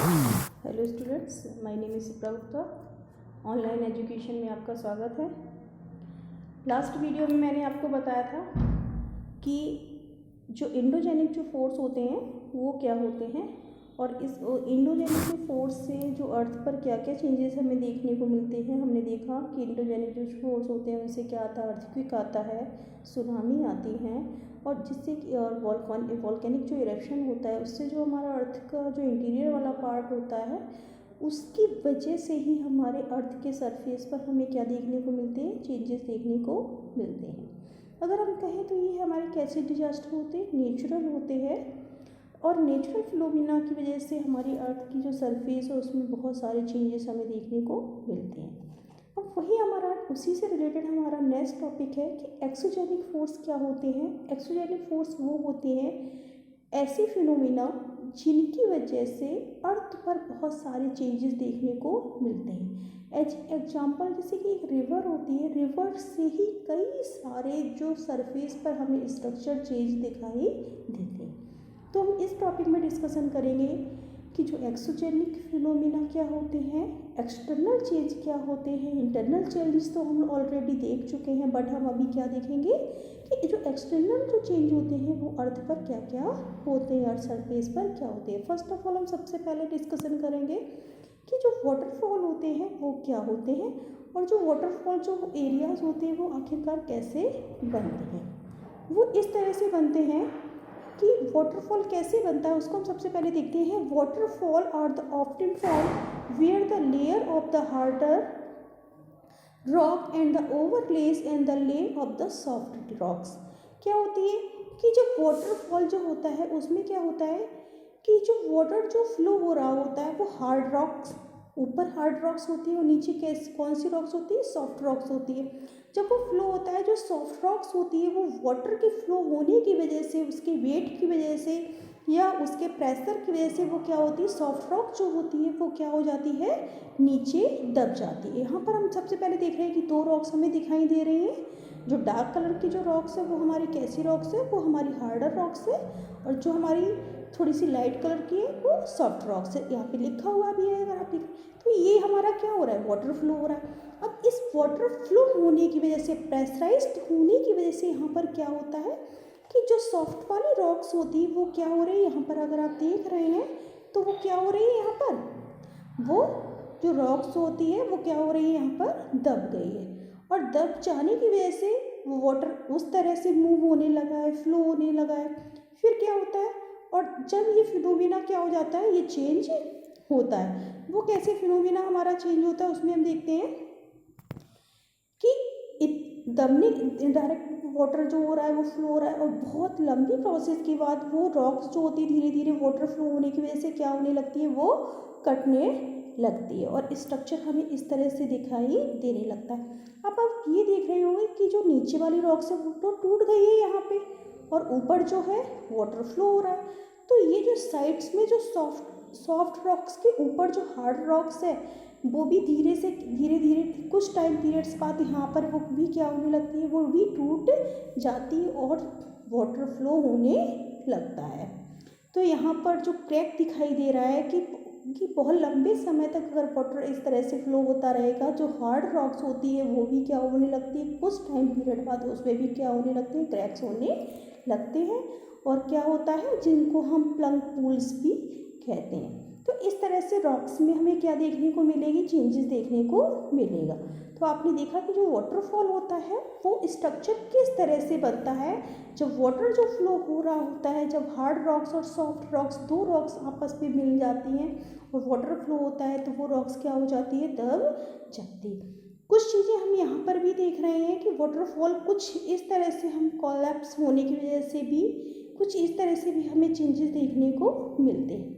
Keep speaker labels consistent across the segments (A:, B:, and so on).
A: Hello students, my name is Shipra Gupta. Online education में आपका स्वागत है। लास्ट वीडियो में मैंने आपको बताया था कि जो इंडोजेनिक जो फोर्स होते हैं वो क्या होते हैं और इस इंडोजेनिक फोर्स से जो अर्थ पर क्या क्या चेंजेस हमें देखने को मिलते हैं। हमने देखा कि इंडोजेनिक जो फोर्स होते हैं उनसे क्या आता है, अर्थक्वेक आता है, सुनामी आती हैं और जिससे और वॉल्केनिक जो इरेप्शन होता है उससे जो हमारा अर्थ का जो इंटीरियर वाला पार्ट होता है उसकी वजह से ही हमारे अर्थ के सरफेस पर हमें क्या देखने को मिलते हैं, चेंजेस देखने को मिलते हैं। अगर हम कहें तो ये हमारे कैसे डिजास्टर होते हैं, नेचुरल होते हैं और नेचुरल फिनोमिना की वजह से हमारी अर्थ की जो सरफेस है उसमें बहुत सारे चेंजेस हमें देखने को मिलते हैं। अब वही हमारा उसी से रिलेटेड हमारा नेक्स्ट टॉपिक है कि एक्सोजेनिक फोर्स क्या होते हैं। एक्सोजेनिक फोर्स वो होते हैं ऐसी फिनोमिना जिनकी वजह से अर्थ पर बहुत सारे चेंजेस देखने को मिलते हैं। एग्जाम्पल जैसे कि एक रिवर होती है, रिवर से ही कई सारे जो सरफेस पर हमें स्ट्रक्चर चेंज दिखाई देते हैं। तो हम इस टॉपिक में डिस्कशन करेंगे कि जो एक्सोजेनिक फिनोमिना क्या होते हैं, एक्सटर्नल चेंज क्या होते हैं। इंटरनल चेंजेस तो हम ऑलरेडी देख चुके हैं, बट हम अभी क्या देखेंगे कि जो एक्सटर्नल जो चेंज होते हैं वो अर्थ पर क्या क्या होते हैं, अर्थ सरफेस पर क्या होते हैं। फर्स्ट ऑफ ऑल हम सबसे पहले डिस्कशन करेंगे कि जो वाटरफॉल होते हैं वो क्या होते हैं और जो वाटरफॉल जो एरियाज होते हैं वो आखिरकार कैसे बनते हैं। वो इस तरह से बनते हैं कि वाटरफॉल कैसे बनता है उसको हम सबसे पहले देखते हैं। Waterfall are the often form where the layer of the harder rock and the overlies and the layer of the soft rocks. क्या होती है कि जब वाटरफॉल जो होता है उसमें क्या होता है कि जो वाटर जो फ्लो हो रहा होता है वो हार्ड रॉक्स, ऊपर हार्ड रॉक्स होती है और नीचे कैसे कौन सी रॉक्स होती है, सॉफ्ट रॉक्स होती है। जब वो फ्लो होता है जो सॉफ्ट रॉक्स होती है वो वाटर के फ्लो होने की वजह से, उसके वेट की वजह से या उसके प्रेशर की वजह से वो क्या होती है, सॉफ्ट रॉक जो होती है वो क्या हो जाती है, नीचे दब जाती है। यहाँ पर हम सबसे पहले देख रहे हैं कि दो रॉक्स हमें दिखाई दे रही हैं। जो डार्क कलर की जो रॉक्स है वो हमारी कैसी रॉक्स है, वो हमारी हार्डर रॉक्स है और जो हमारी थोड़ी सी लाइट कलर की है वो सॉफ्ट रॉक्स है। यहाँ पे लिखा हुआ भी है, अगर आप देखें तो ये हमारा क्या हो रहा है, वाटर फ्लो हो रहा है। अब इस वाटर फ्लो होने की वजह से, प्रेशराइज्ड होने की वजह से यहाँ पर क्या होता है कि जो सॉफ्ट वाली रॉक्स होती है वो क्या हो रही है, यहाँ पर अगर आप देख रहे हैं तो वो क्या हो रही है, यहाँ पर वो जो रॉक्स होती है वो क्या हो रही है, यहाँ पर दब गई है और दब जाने की वजह से वो वाटर उस तरह से मूव होने लगा है, फ्लो होने लगा है। फिर क्या होता है और जब ये फिनोमिना क्या हो जाता है, ये चेंज होता है। वो कैसे फिनोमिना हमारा चेंज होता है उसमें हम देखते हैं कि दबने डायरेक्ट वाटर जो हो रहा है वो फ्लो हो रहा है और बहुत लंबी प्रोसेस के बाद वो रॉक्स जो होती है धीरे धीरे वाटर फ्लो होने की वजह से क्या होने लगती है, वो कटने लगती है और स्ट्रक्चर हमें इस तरह से दिखाई देने लगता है। अब आप ये देख रहे होंगे कि जो नीचे वाली रॉक्स है वो तो टूट गई है यहाँ पे और ऊपर जो है वाटर फ्लो हो रहा है। तो ये जो साइड्स में जो सॉफ्ट रॉक्स के ऊपर जो हार्ड रॉक्स है वो भी धीरे धीरे कुछ टाइम पीरियड्स बाद यहाँ पर वो भी क्या होने लगती है, वो भी टूट जाती है और वाटर फ्लो होने लगता है। तो यहाँ पर जो क्रैक दिखाई दे रहा है कि बहुत लंबे समय तक अगर वाटर इस तरह से फ्लो होता रहेगा, जो हार्ड रॉक्स होती है वो भी क्या होने लगती है, कुछ टाइम पीरियड बाद उसमें भी क्या होने लगते हैं, क्रैक्स होने लगते हैं और क्या होता है, जिनको हम प्लग पूल्स भी कहते हैं। तो इस तरह से रॉक्स में हमें क्या देखने को मिलेगी, चेंजेस देखने को मिलेगा। तो आपने देखा कि जो वाटरफॉल होता है वो स्ट्रक्चर किस तरह से बनता है, जब वाटर जो फ्लो हो रहा होता है, जब हार्ड रॉक्स और सॉफ्ट रॉक्स दो रॉक्स आपस में मिल जाती हैं और वाटर फ्लो होता है तो वो रॉक्स क्या हो जाती है, दब जाती है। कुछ चीज़ें हम यहाँ पर भी देख रहे हैं कि वाटरफॉल कुछ इस तरह से हम कोलैप्स होने की वजह से भी कुछ इस तरह से भी हमें चेंजेस देखने को मिलते हैं।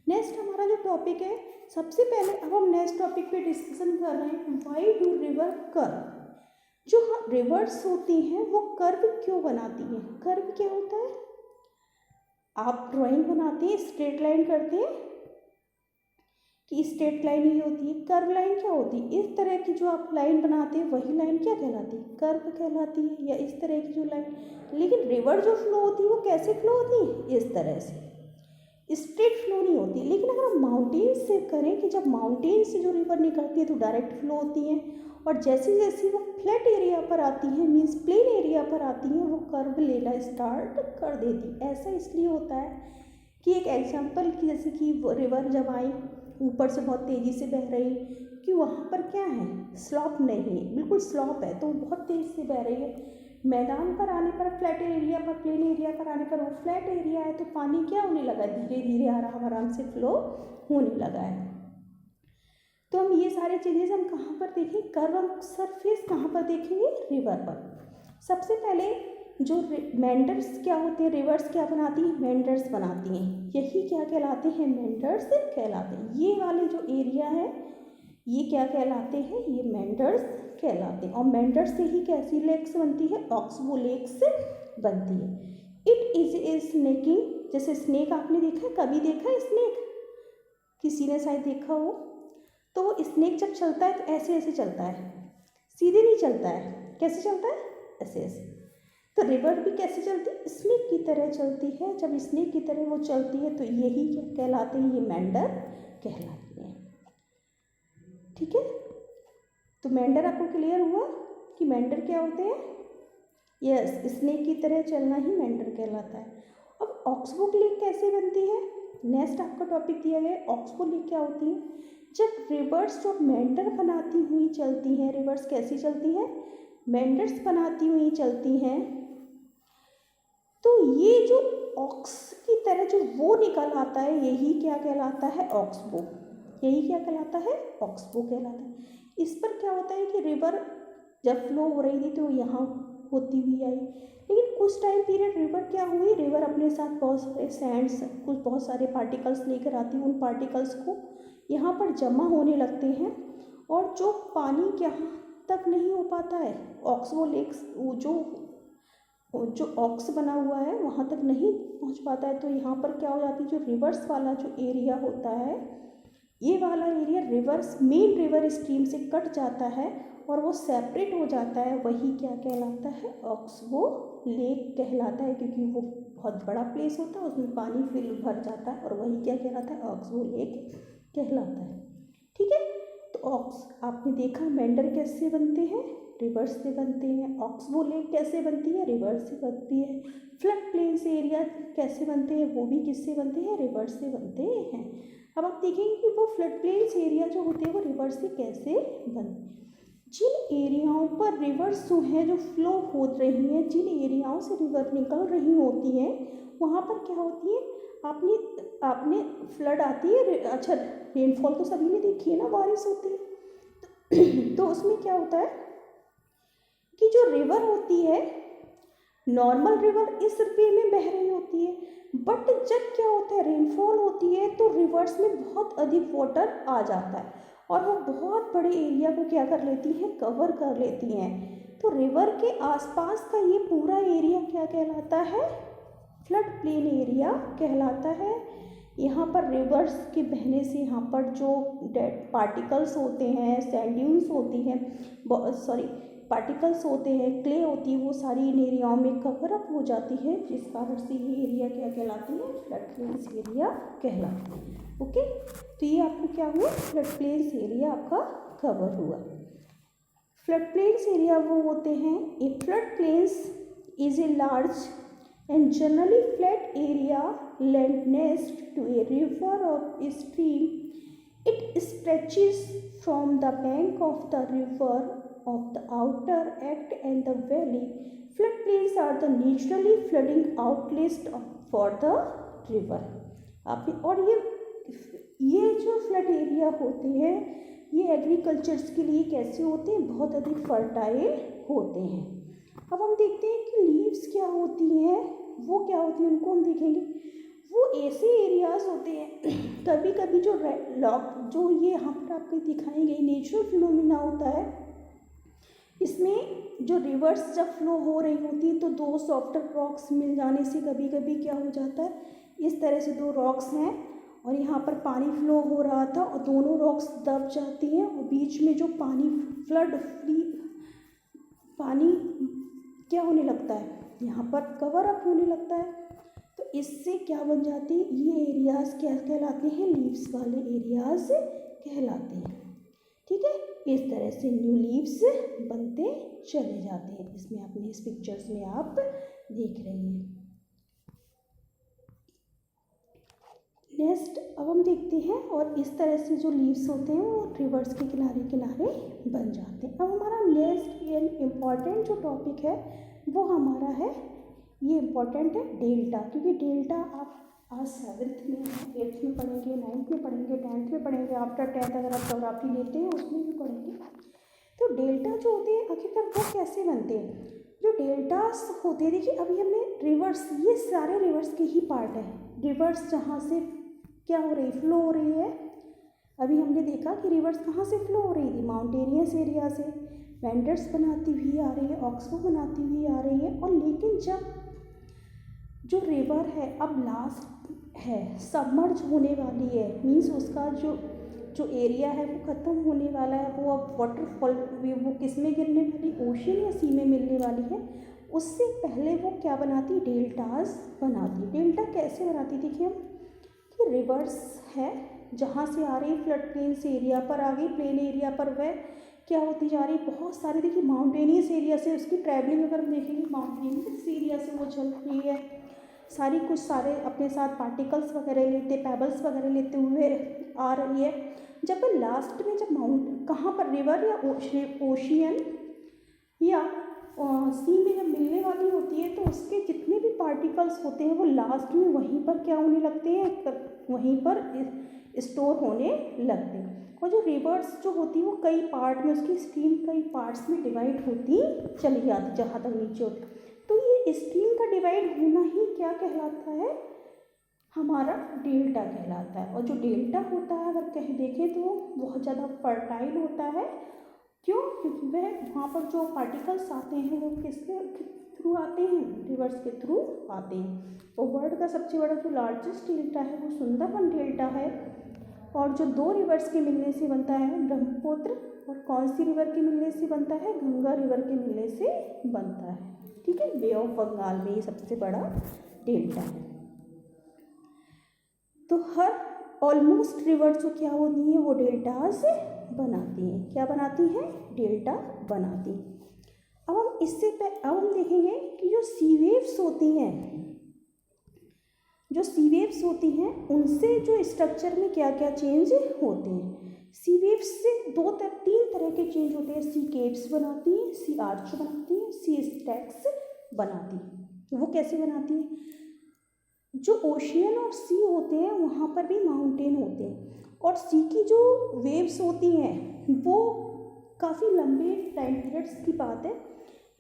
A: नेक्स्ट हमारा जो टॉपिक है, सबसे पहले अब हम नेक्स्ट टॉपिक पे डिस्कशन कर रहे हैं, व्हाई डू रिवर कर्व। जो रिवर्स होती हैं वो कर्व क्यों बनाती हैं। कर्व क्या होता है, आप ड्राइंग बनाते हैं, स्ट्रेट लाइन करते हैं कि स्ट्रेट लाइन ही होती है। कर्व लाइन क्या होती है, इस तरह की जो आप लाइन बनाते हैं वही लाइन क्या कहलाती है, कर्व कहलाती है, या इस तरह की जो लाइन। लेकिन रिवर जो फ्लो होती है वो कैसे फ्लो होती है, इस तरह से। स्ट्रेट फ्लो नहीं होती। लेकिन अगर हम माउंटेन से करें कि जब माउंटेन से जो रिवर निकलती है तो डायरेक्ट फ्लो होती है, और जैसे जैसे वो फ्लैट एरिया पर आती हैं, मीन्स प्लेन एरिया पर आती हैं, वो कर्व लेना स्टार्ट कर देती। ऐसा इसलिए होता है कि एक एग्जांपल की, जैसे कि रिवर जब आई ऊपर से बहुत तेज़ी से बह रही, कि वहाँ पर क्या है, स्लॉप नहीं है, बिल्कुल स्लॉप है, तो बहुत तेज़ से बह रही है। मैदान पर आने पर, फ्लैट एरिया पर, प्लेन एरिया पर आने पर, वो फ्लैट एरिया है तो पानी क्या होने लगा, धीरे धीरे आराम आराम से फ्लो होने लगा है। तो हम ये सारे चीज़ें हम कहाँ पर देखें, कर्व सरफेस कहाँ पर देखेंगे, रिवर पर। सबसे पहले जो मेंडर्स क्या होते हैं, रिवर्स क्या बनाती हैं, मेंडर्स बनाती हैं। यही क्या कहलाते हैं, मेंडर्स कहलाते हैं। ये वाले जो एरिया है ये क्या कहलाते हैं, ये मेंडर्स कहलाते हैं। और मेंडर्स से ही कैसी लेक्स बनती है, ऑक्सबो लेक्स बनती है। इट इज ए स्नेकिंग, जैसे स्नेक आपने देखा है, कभी देखा है स्नेक, किसी ने शायद देखा हो। तो स्नेक जब चलता है तो ऐसे ऐसे चलता है, सीधे नहीं चलता है, कैसे चलता है, ऐसे ऐसे। तो रिवर भी कैसे चलती है, स्नेक की तरह चलती है। जब स्नेक की तरह वो चलती है तो यही क्या कहलाते हैं, ये मेंडर कहलाते हैं। ठीक है, तो मेंडर आपको क्लियर हुआ कि मेंडर क्या होते हैं, यस, स्नेक की तरह चलना ही मेंडर कहलाता है। अब ऑक्सबो लेक कैसे बनती है, नेक्स्ट आपका टॉपिक दिया गया है। ऑक्सबो लेक क्या होती है, जब रिवर्स जो मेंडर बनाती हुई चलती हैं, रिवर्स कैसी चलती हैं, मेंडर्स बनाती हुई चलती हैं, तो ये जो ऑक्स की तरह जो वो निकल आता है, यही क्या कहलाता है, ऑक्सबो। यही क्या कहलाता है, ऑक्सबो कहलाता है। इस पर क्या होता है कि रिवर जब फ्लो हो रही थी तो यहाँ होती हुई आई, लेकिन कुछ टाइम पीरियड रिवर क्या हुई, रिवर अपने साथ बहुत सारे सैंड्स, कुछ बहुत सारे पार्टिकल्स लेकर आती है। उन पार्टिकल्स को यहाँ पर जमा होने लगते हैं, और जो पानी यहाँ तक नहीं हो पाता है, ऑक्सबो लेक्स जो ऑक्स बना हुआ है वहाँ तक नहीं पहुँच पाता है, तो यहाँ पर क्या हो जाती है, जो रिवर्स वाला जो एरिया होता है, ये वाला area reverse, main river stream से कट जाता है और वो सेपरेट हो जाता है। वही क्या कहलाता है, ऑक्सबो लेक कहलाता है, क्योंकि वो बहुत बड़ा प्लेस होता है, उसमें पानी फिल भर जाता है, और वही क्या कहलाता है, ऑक्सबो लेक कहलाता है। ठीक है, तो ऑक्स आपने देखा मेंडर कैसे बनते हैं, रिवर्स से बनते हैं। ऑक्सबो लेक कैसे बनती है, रिवर्स से बनती है। फ्लड प्लेन्स एरिया कैसे बनते हैं, वो भी किससे बनते हैं, रिवर्स से बनते हैं। अब आप देखेंगे कि वो फ्लड प्लेन्स एरिया जो होते हैं वो रिवर्स से कैसे बनते हैं। जिन एरियाओं पर रिवर्स जो है जो फ्लो हो रही हैं, जिन एरियाओं से रिवर निकल रही होती हैं, वहाँ पर क्या होती है, आपने फ्लड आती है, अच्छा रेनफॉल तो सभी ने देखी है ना, बारिश होती है तो उसमें क्या होता है कि जो रिवर होती है, नॉर्मल रिवर इस वे में बह रही होती है, बट जब क्या होता है, रेनफॉल होती है तो रिवर्स में बहुत अधिक वाटर आ जाता है, और वो बहुत बड़े एरिया को क्या कर लेती हैं, कवर कर लेती हैं। तो रिवर के आसपास का ये पूरा एरिया क्या कहलाता है, फ्लड प्लेन एरिया कहलाता है। यहाँ पर रिवर्स के बहने से यहाँ पर जो डेड पार्टिकल्स होते हैं, सैंड ड्यून्स होती हैं, पार्टिकल्स होते हैं, क्ले होती है, वो सारी इन एरियाओं में कवर अप हो जाती है, जिस कारण से ये एरिया क्या कहलाती है, फ्लड प्लेन्स एरिया कहलाती है। ओके, तो ये आपको क्या हुआ, फ्लड प्लेन्स एरिया आपका कवर हुआ। फ्लड प्लेन्स एरिया वो होते हैं, a flood plains is a large and generally flat area lend nest to a river or a stream. It stretches from the bank of the river of the outer act and the valley. Floodplains are the naturally flooding outlets for the river. और ये जो flood area होते हैं, ये agricultures के लिए कैसे होते हैं, बहुत अधिक फर्टाइल होते हैं। अब हम देखते हैं कि लीव्स क्या होती हैं, वो क्या होती है, उनको हम देखेंगे। वो ऐसे एरियाज होते हैं कभी कभी जो जो ये यहाँ पर आपको दिखाई गई नेचुरल फिनोमिना होता है, इसमें जो रिवर्स जब फ्लो हो रही होती है तो दो सॉफ्टर रॉक्स मिल जाने से कभी कभी क्या हो जाता है, इस तरह से दो रॉक्स हैं और यहाँ पर पानी फ्लो हो रहा था और दोनों रॉक्स दब जाती हैं, और बीच में जो पानी फ्लड फ्री पानी क्या होने लगता है, यहाँ पर कवर अप होने लगता है। तो इससे क्या बन जाती है, ये एरियाज क्या कहलाते हैं, लीव्स वाले एरियाज कहलाते हैं। ठीक है, इस तरह से न्यू लीव्स बनते चले जाते हैं। इसमें अपने इस पिक्चर्स में आप देख रहे हैं। नेक्स्ट अब हम देखते हैं, और इस तरह से जो लीव्स होते हैं वो रिवर्स के किनारे किनारे बन जाते हैं। अब हमारा नेक्स्ट इम्पॉर्टेंट जो टॉपिक है वो हमारा है, ये इम्पॉर्टेंट है डेल्टा, क्योंकि डेल्टा आप आज 7th में, 8th में पढ़ेंगे, 9th में पढ़ेंगे, 10th में पढ़ेंगे, आफ्टर 10th अगर आप ज्योग्राफी लेते हैं उसमें भी पढ़ेंगे। तो डेल्टा जो होते हैं आखिरकार वो कैसे बनते हैं, जो डेल्टास होते हैं, देखिए अभी हमने रिवर्स, ये सारे रिवर्स के ही पार्ट है। रिवर्स जहाँ से क्या हो रही, फ्लो हो रही है। अभी हमने देखा कि रिवर्स कहाँ से फ्लो हो रही थी, माउंटेनियस एरिया से वेंडर्स बनाती हुई आ रही है, ऑक्सबो बनाती हुई आ रही है। और लेकिन जब जो रिवर है अब लास्ट है, सबमर्ज होने वाली है, मीन्स उसका जो एरिया है वो ख़त्म होने वाला है, वो अब वाटरफॉल वो किस में गिरने वाली, ओशन या सी में मिलने वाली है, उससे पहले वो क्या बनाती, डेल्टास बनाती। डेल्टा कैसे बनाती, देखिए हम कि रिवर्स है जहाँ से आ रही फ्लड प्लेन्स एरिया पर आ गई, प्लेन एरिया पर वह क्या होती जा रही, बहुत सारी, देखिए माउंटेनियस एरिया से उसकी ट्रैवलिंग अगर हम देखेंगे, माउंटेनियस एरिया से वो चल रही है, सारी कुछ सारे अपने साथ पार्टिकल्स वगैरह लेते, पेबल्स वगैरह लेते हुए आ रही है। जब लास्ट में जब कहाँ पर रिवर या ओशियन या सी में जब मिलने वाली होती है, तो उसके जितने भी पार्टिकल्स होते हैं वो लास्ट में वहीं पर क्या होने लगते हैं, वहीं पर स्टोर होने लगते हैं। और जो रिवर्स जो होती है वो कई पार्ट में, उसकी स्ट्रीम कई पार्ट्स में डिवाइड होती चली जाती जहाँ तक नीचे होती। तो ये स्ट्रीम का डिवाइड होना ही क्या कहलाता है, हमारा डेल्टा कहलाता है। और जो डेल्टा होता है अगर कहीं देखें तो बहुत ज़्यादा फर्टाइल होता है। क्यों, क्योंकि वह वहाँ पर जो पार्टिकल्स आते हैं वो किसके थ्रू आते हैं, रिवर्स के थ्रू आते हैं। और वर्ल्ड का सबसे बड़ा जो लार्जेस्ट डेल्टा है वो सुंदरबन डेल्टा है, और जो 2 रिवर्स के मिलने से बनता है ब्रह्मपुत्र, और कौन सी रिवर के मिलने से बनता है, गंगा रिवर के मिलने से बनता है। ठीक है, बे ऑफ बंगाल में ये सबसे बड़ा डेल्टा है। तो हर ऑलमोस्ट रिवर जो क्या होती हैं वो डेल्टास बनाती हैं, क्या बनाती हैं, डेल्टा बनाती। अब हम देखेंगे कि जो सी वेव्स होती हैं, जो सी वेव्स होती हैं उनसे जो स्ट्रक्चर में क्या क्या चेंज होते हैं। सी वेव्स से 3 तरह के चेंज होते हैं, सी केव्स बनाती हैं, सी आर्च बनाती हैं, सी स्टैक्स बनाती हैं। वो कैसे बनाती हैं, जो ओशियन और सी होते हैं वहाँ पर भी माउंटेन होते हैं, और सी की जो वेव्स होती हैं वो काफ़ी लंबे टाइम पीरियड्स की बात है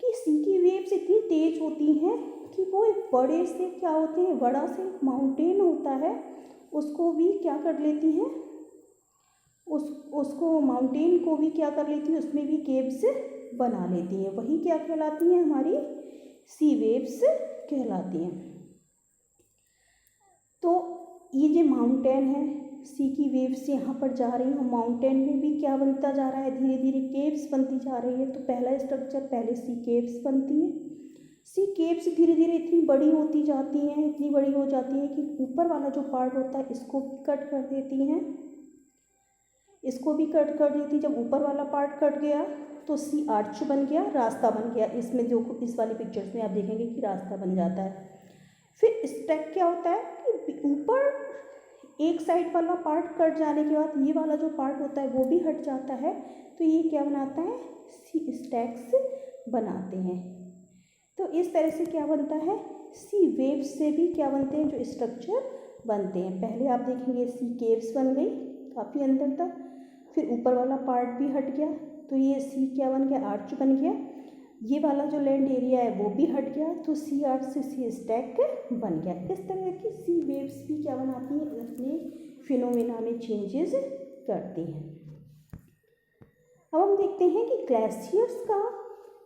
A: कि सी की वेव्स इतनी तेज होती हैं कि वो एक बड़े से क्या होते हैं, बड़ा से माउंटेन होता है उसको भी क्या कर लेती हैं, उसको माउंटेन को भी क्या कर लेती हैं, उसमें भी केव्स बना लेती हैं। वही क्या कहलाती हैं, हमारी सी वेव्स कहलाती हैं। तो ये जो माउंटेन है, सी की वेव्स यहाँ पर जा रही हैं, माउंटेन में भी क्या बनता जा रहा है, धीरे धीरे केव्स बनती जा रही है। तो पहला स्ट्रक्चर, पहले सी केव्स बनती हैं, सी केव्स धीरे धीरे इतनी बड़ी होती जाती हैं, इतनी बड़ी हो जाती है कि ऊपर वाला जो पार्ट होता है इसको भी कट कर देती हैं, इसको भी कट कर देती। जब ऊपर वाला पार्ट कट गया तो सी आर्च बन गया, रास्ता बन गया। इसमें जो इस वाली पिक्चर्स में आप देखेंगे कि रास्ता बन जाता है। फिर स्टैक क्या होता है कि ऊपर एक साइड वाला पार्ट कट जाने के बाद ये वाला जो पार्ट होता है वो भी हट जाता है, तो ये क्या बनाता है, सी स्टैक्स बनाते हैं। तो इस तरह से क्या बनता है, सी वेव्स से भी क्या बनते हैं, जो स्ट्रक्चर बनते हैं। पहले आप देखेंगे सी केव्स बन गई काफ़ी अंदर तक, फिर ऊपर वाला पार्ट भी हट गया, तो ये सी क्या बन गया, आर्च बन गया। ये वाला जो लैंड एरिया है वो भी हट गया, तो सी आर्च से सी स्टैक बन गया। इस तरह की सी वेव्स भी क्या बनाती हैं, अपने फिनोमेना में चेंजेस करती हैं। अब हम देखते हैं कि ग्लेशियर्स का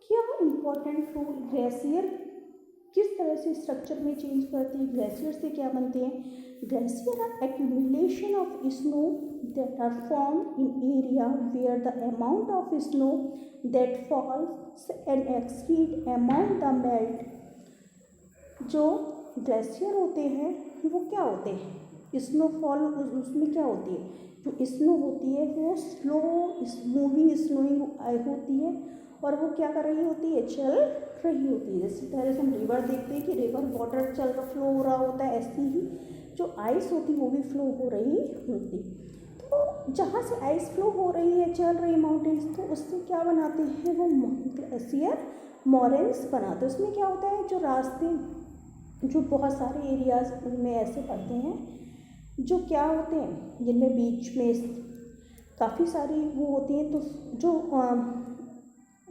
A: क्या इम्पोर्टेंट रोल, ग्लेशियर किस तरह से स्ट्रक्चर में चेंज करते हैं, ग्लेशियर से क्या बनते हैं। Glacier are accumulation of snow that are formed in area where the amount of snow that falls and exceed among the melt, जो ग्लेशियर होते हैं वो क्या होते हैं, स्नोफॉल उसमें क्या होती है, जो स्नो होती है वो स्लो मूविंग स्नोइंग होती है और वो क्या कर रही होती है, चल रही होती है। जैसे पहले हम रिवर देखते हैं कि रिवर वाटर चल रहा फ्लो हो रहा होता है, ऐसी ही जो आइस होती है वो भी फ्लो हो रही होती। तो जहाँ से आइस फ्लो हो रही है, चल रही माउंटेन्स, तो उससे क्या बनाते हैं वो ग्लेशियर मोरेन्स बनाते हैं। उसमें क्या होता है, जो रास्ते जो बहुत सारे एरियाज में ऐसे पड़ते हैं जो क्या होते हैं, जिनमें बीच में काफ़ी सारी वो होती हैं, तो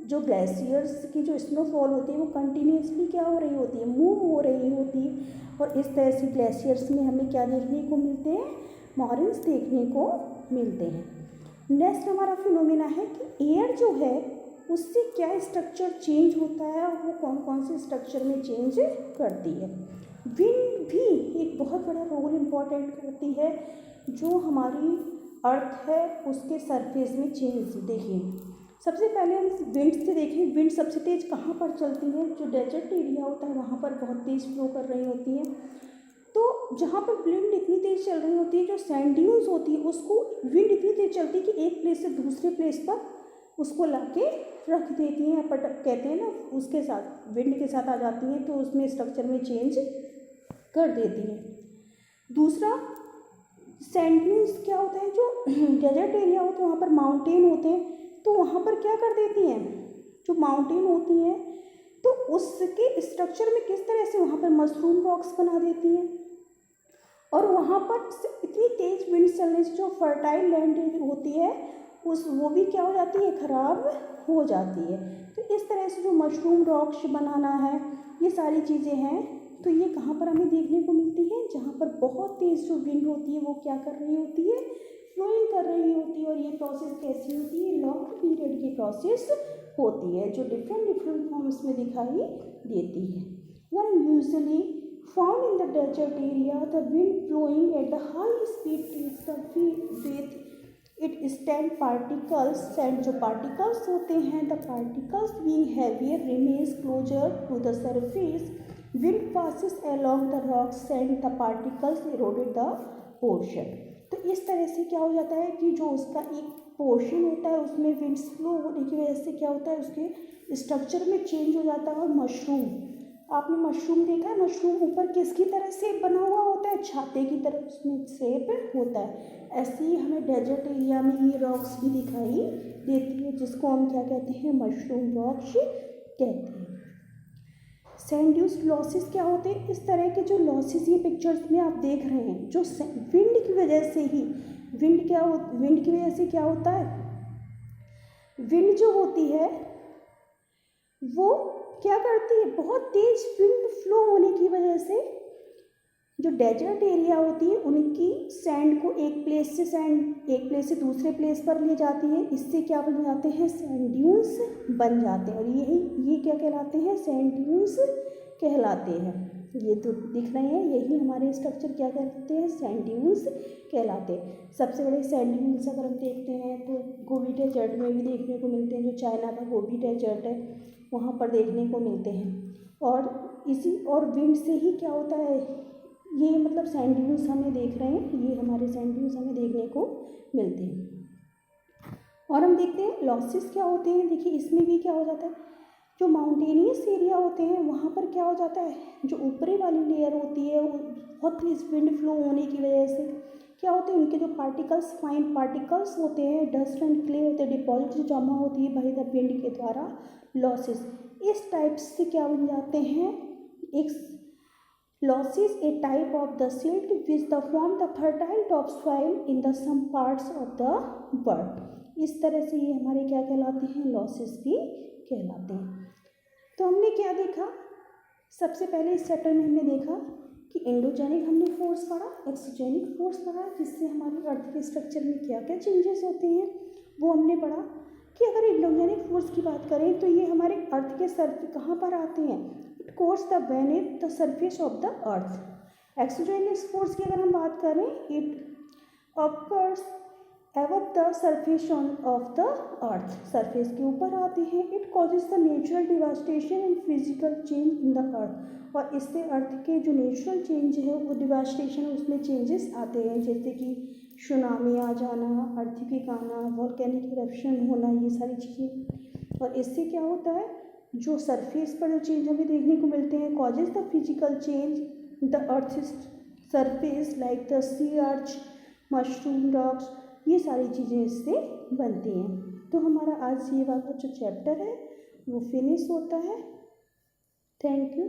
A: जो ग्लेशियर्स की जो स्नोफॉल होती है वो कंटिन्यूसली क्या हो रही होती है, मूव हो रही होती है। और इस तरह से ग्लेशियर्स में हमें क्या देखने को मिलते हैं, मोरेन्स देखने को मिलते हैं। नेक्स्ट हमारा फिनोमेना है कि एयर जो है उससे क्या स्ट्रक्चर चेंज होता है और वो कौन कौन से स्ट्रक्चर में चेंज करती है। विंड भी एक बहुत बड़ा रोल इम्पॉर्टेंट करती है, जो हमारी अर्थ है उसके सरफेस में चेंज। देखिए सबसे पहले हम विंड से देखें, विंड सबसे तेज़ कहाँ पर चलती है, जो डेजर्ट एरिया होता है वहाँ पर बहुत तेज़ फ्लो कर रही होती है। तो जहाँ पर विंड इतनी तेज़ चल रही होती है, जो सैंड ड्यून्स होती है उसको विंड इतनी तेज़ चलती है कि एक प्लेस से दूसरे प्लेस पर उसको लाके रख देती हैं, पटक कहते हैं ना, उसके साथ विंड के साथ आ जाती हैं, तो उसमें स्ट्रक्चर में चेंज कर देती हैं। दूसरा सैंड ड्यून्स क्या होता है, जो डेजर्ट एरिया होता है वहाँ पर माउंटेन होते हैं, तो वहाँ पर क्या कर देती हैं, जो माउंटेन होती हैं तो उसके स्ट्रक्चर में किस तरह से वहाँ पर मशरूम रॉक्स बना देती हैं। और वहाँ पर इतनी तेज़ विंड चलने से जो फर्टाइल लैंड होती है वो भी क्या हो जाती है, ख़राब हो जाती है। तो इस तरह से जो मशरूम रॉक्स बनाना है, ये सारी चीज़ें हैं, तो ये कहाँ पर हमें देखने को मिलती है, जहाँ पर बहुत तेज़ जो विंड होती है वो क्या कर रही होती है, फ्लोइंग कर रही होती है। और ये प्रोसेस कैसी होती है, लॉन्ग पीरियड की प्रोसेस होती है, जो डिफरेंट फॉर्म्स में दिखाई देती है। One usually found in the desert area, the wind flowing at the high speed tills the with it stand particles, and जो पार्टिकल्स होते हैं, the particles being heavier remains closer to the surface, wind passes along the rocks and the particles eroded the portion. तो इस तरह से क्या हो जाता है कि जो उसका एक पोर्शन होता है उसमें विंड्स फ्लो होने की वजह से क्या होता है, उसके स्ट्रक्चर में चेंज हो जाता है। और मशरूम, आपने मशरूम देखा है, मशरूम ऊपर किसकी तरह शेप बना हुआ होता है, छाते की तरह उसमें शेप होता है। ऐसे ही हमें डेजर्ट एरिया में ये रॉक्स भी दिखाई देती है, जिसको हम क्या कहते हैं, मशरूम रॉक्स कहते हैं। सैंड ड्यून्स लॉसेस क्या होते हैं, इस तरह के जो लॉसेस ये पिक्चर्स में आप देख रहे हैं, जो विंड की वजह से ही विंड की वजह से क्या होता है, विंड जो होती है वो क्या करती है, बहुत तेज विंड फ्लो होने की वजह से जो डेजर्ट एरिया होती है उनकी सैंड को एक प्लेस से दूसरे प्लेस पर ले जाती है। इससे क्या बन जाते हैं, सैंड ड्यून्स बन जाते हैं। और ये क्या कहलाते हैं, सैंड ड्यून्स कहलाते हैं। ये तो दिख रहे हैं, यही हमारे स्ट्रक्चर क्या कहलाते हैं, सैंड ड्यून्स कहलाते हैं। सबसे बड़े सैंड ड्यून्स अगर हम देखते हैं तो गोबी डेजर्ट में भी देखने को मिलते हैं, जो चाइना का गोबी डेजर्ट है वहाँ पर देखने को मिलते हैं। और विंड से ही क्या होता है, ये मतलब सैंड ड्यून्स हमें देख रहे हैं, ये हमारे सैंड ड्यून्स हमें देखने को मिलते हैं। और हम देखते हैं लॉसेस क्या होते हैं। देखिए इसमें भी क्या हो जाता है, जो माउंटेनियस एरिया होते हैं वहाँ पर क्या हो जाता है, जो ऊपरी वाली लेयर होती है वो बहुत तेज विंड फ्लो होने की वजह से क्या होते हैं, उनके जो पार्टिकल्स, फाइन पार्टिकल्स होते हैं, डस्ट एंड क्ले होते हैं, डिपॉजिट जो जमा होती है बाय द विंड के द्वारा, लॉसेस इस टाइप से क्या बन जाते हैं, एक losses a type of the silt which the form the fertile topsoil in the some parts of the world। इस तरह से ये हमारे क्या कहलाते हैं, लॉसेस भी कहलाते हैं। तो हमने क्या देखा, सबसे पहले इस चैप्टर में हमने देखा कि एंडोजेनिक हमने फोर्स पढ़ा, एक्सोजेनिक फोर्स पढ़ा, जिससे हमारी अर्थ के स्ट्रक्चर में क्या क्या चेंजेस होते हैं वो हमने पढ़ा। कि अगर एंडोजेनिक फोर्स की बात करें तो ये हमारे अर्थ के सरफेस कहाँ पर आते हैं, it course the beneath the surface of the earth. Exogenic force की अगर हम बात करें, it occurs above the surface of the earth, surface के ऊपर आते हैं। It causes the natural devastation and physical change in the earth, और इससे अर्थ के जो नेचुरल चेंज है वो डिवास्टेशन, उसमें चेंजेस आते हैं, जैसे कि सुनामी आ जाना, अर्थक्वेक आना, वॉल्केनिक इरप्शन होना, ये सारी चीज़ें। और इससे क्या होता है, जो सरफेस पर जो चेंज हमें देखने को मिलते हैं, causes the physical change the earth surface like the sea arch, mushroom rocks, ये सारी चीज़ें इससे बनती हैं। तो हमारा आज ये वाला जो चैप्टर है वो फिनिश होता है। Thank you.